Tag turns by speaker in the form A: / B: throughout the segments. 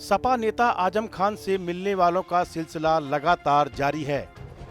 A: सपा नेता आजम खान से मिलने वालों का सिलसिला लगातार जारी है।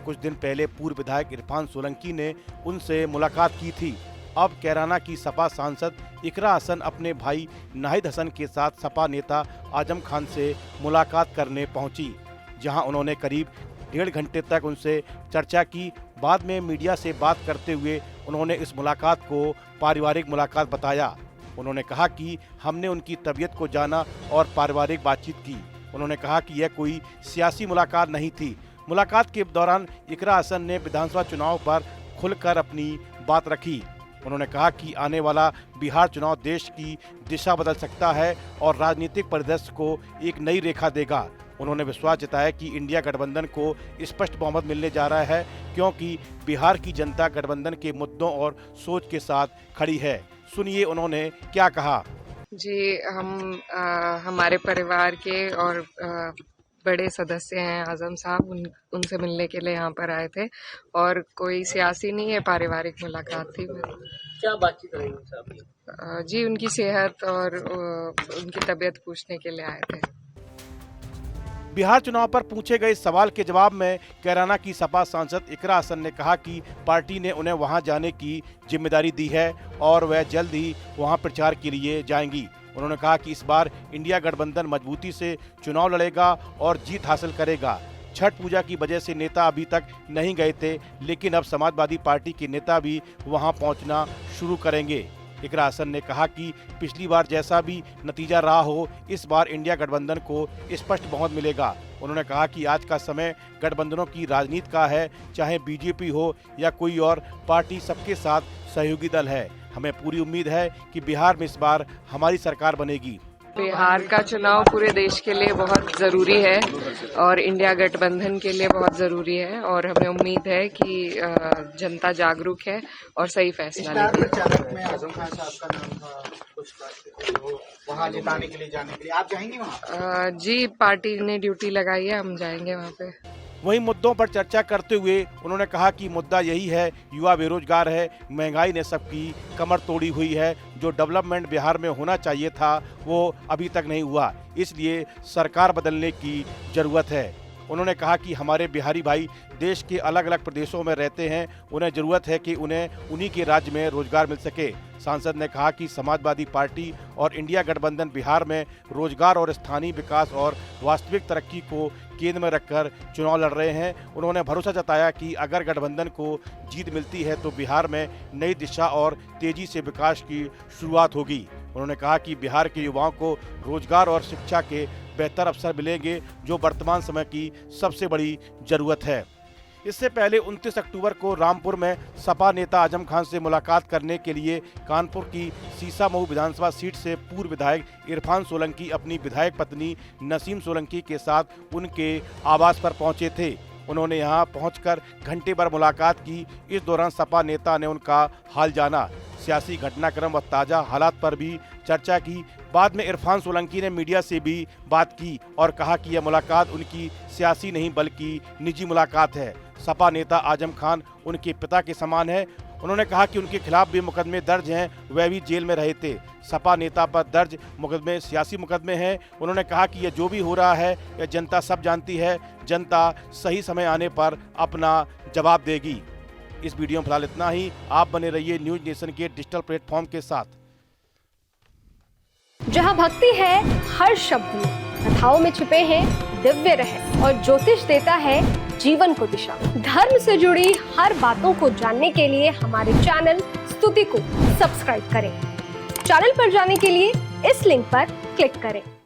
A: कुछ दिन पहले पूर्व विधायक इरफान सोलंकी ने उनसे मुलाकात की थी। अब कैराना की सपा सांसद इकरा हसन अपने भाई नाहिद हसन के साथ सपा नेता आजम खान से मुलाकात करने पहुंची, जहां उन्होंने करीब 1.5 घंटे तक उनसे चर्चा की। बाद में मीडिया से बात करते हुए उन्होंने इस मुलाकात को पारिवारिक मुलाकात बताया। उन्होंने कहा कि हमने उनकी तबीयत को जाना और पारिवारिक बातचीत की। उन्होंने कहा कि यह कोई सियासी मुलाकात नहीं थी। मुलाकात के दौरान इकरा हसन ने विधानसभा चुनाव पर खुलकर अपनी बात रखी। उन्होंने कहा कि आने वाला बिहार चुनाव देश की दिशा बदल सकता है और राजनीतिक परिदृश्य को एक नई रेखा देगा। उन्होंने विश्वास जताया कि इंडिया गठबंधन को स्पष्ट बहुमत मिलने जा रहा है, क्योंकि बिहार की जनता गठबंधन के मुद्दों और सोच के साथ खड़ी है। सुनिए उन्होंने क्या कहा।
B: जी, हमारे परिवार के और बड़े सदस्य हैं आजम साहब, उनसे मिलने के लिए यहाँ पर आए थे और कोई सियासी नहीं है, पारिवारिक मुलाकात थी।
C: क्या बातचीत रही उनसे आपकी?
B: जी, उनकी सेहत और उनकी तबीयत पूछने के लिए आए थे।
A: बिहार चुनाव पर पूछे गए सवाल के जवाब में कैराना की सपा सांसद इकरा हसन ने कहा कि पार्टी ने उन्हें वहां जाने की जिम्मेदारी दी है और वह जल्द ही वहां प्रचार के लिए जाएंगी। उन्होंने कहा कि इस बार इंडिया गठबंधन मजबूती से चुनाव लड़ेगा और जीत हासिल करेगा। छठ पूजा की वजह से नेता अभी तक नहीं गए थे, लेकिन अब समाजवादी पार्टी के नेता भी वहां पहुंचना शुरू करेंगे। इकरा हसन ने कहा कि पिछली बार जैसा भी नतीजा रहा हो, इस बार इंडिया गठबंधन को स्पष्ट बहुमत मिलेगा। उन्होंने कहा कि आज का समय गठबंधनों की राजनीति का है, चाहे बीजेपी हो या कोई और पार्टी, सबके साथ सहयोगी दल है। हमें पूरी उम्मीद है कि बिहार में इस बार हमारी सरकार बनेगी।
B: बिहार का चुनाव पूरे देश के लिए बहुत ज़रूरी है और इंडिया गठबंधन के लिए बहुत ज़रूरी है और हमें उम्मीद है कि जनता जागरूक है और सही फैसला लेगी।
C: वहाँ जिताने के लिए जाने के लिए आप जाएंगे वहाँ?
B: जी, पार्टी ने ड्यूटी लगाई है, हम जाएंगे वहाँ पे।
A: वहीं मुद्दों पर चर्चा करते हुए उन्होंने कहा कि मुद्दा यही है, युवा बेरोजगार है, महंगाई ने सबकी कमर तोड़ी हुई है। जो डेवलपमेंट बिहार में होना चाहिए था वो अभी तक नहीं हुआ, इसलिए सरकार बदलने की जरूरत है। उन्होंने कहा कि हमारे बिहारी भाई देश के अलग अलग प्रदेशों में रहते हैं, उन्हें जरूरत है कि उन्हें उन्हीं के राज्य में रोजगार मिल सके। सांसद ने कहा कि समाजवादी पार्टी और इंडिया गठबंधन बिहार में रोजगार और स्थानीय विकास और वास्तविक तरक्की को केंद्र में रखकर चुनाव लड़ रहे हैं। उन्होंने भरोसा जताया कि अगर गठबंधन को जीत मिलती है तो बिहार में नई दिशा और तेजी से विकास की शुरुआत होगी। उन्होंने कहा कि बिहार के युवाओं को रोजगार और शिक्षा के बेहतर अवसर मिलेंगे, जो वर्तमान समय की सबसे बड़ी जरूरत है। इससे पहले 29 अक्टूबर को रामपुर में सपा नेता आजम खान से मुलाकात करने के लिए कानपुर की सीसामऊ विधानसभा सीट से पूर्व विधायक इरफान सोलंकी अपनी विधायक पत्नी नसीम सोलंकी के साथ उनके आवास पर पहुंचे थे। उन्होंने यहां पहुंचकर घंटे भर मुलाकात की। इस दौरान सपा नेता ने उनका हाल जाना, सियासी घटनाक्रम व ताज़ा हालात पर भी चर्चा की। बाद में इरफान सोलंकी ने मीडिया से भी बात की और कहा कि यह मुलाकात उनकी सियासी नहीं बल्कि निजी मुलाकात है। सपा नेता आजम खान उनके पिता के समान है। उन्होंने कहा कि उनके खिलाफ भी मुकदमे दर्ज हैं, वह भी जेल में रहे थे। सपा नेता पर दर्ज मुकदमे सियासी मुकदमे हैं। उन्होंने कहा कि यह जो भी हो रहा है यह जनता सब जानती है, जनता सही समय आने पर अपना जवाब देगी। इस वीडियो में फिलहाल इतना ही। आप बने रहिए न्यूज नेशन के डिजिटल प्लेटफॉर्म के साथ।
D: जहां भक्ति है हर शब्द में, कथाओं में छुपे हैं दिव्य रहस्य और ज्योतिष देता है जीवन को दिशा। धर्म से जुड़ी हर बातों को जानने के लिए हमारे चैनल स्तुति को सब्सक्राइब करें। चैनल पर जाने के लिए इस लिंक पर क्लिक करें।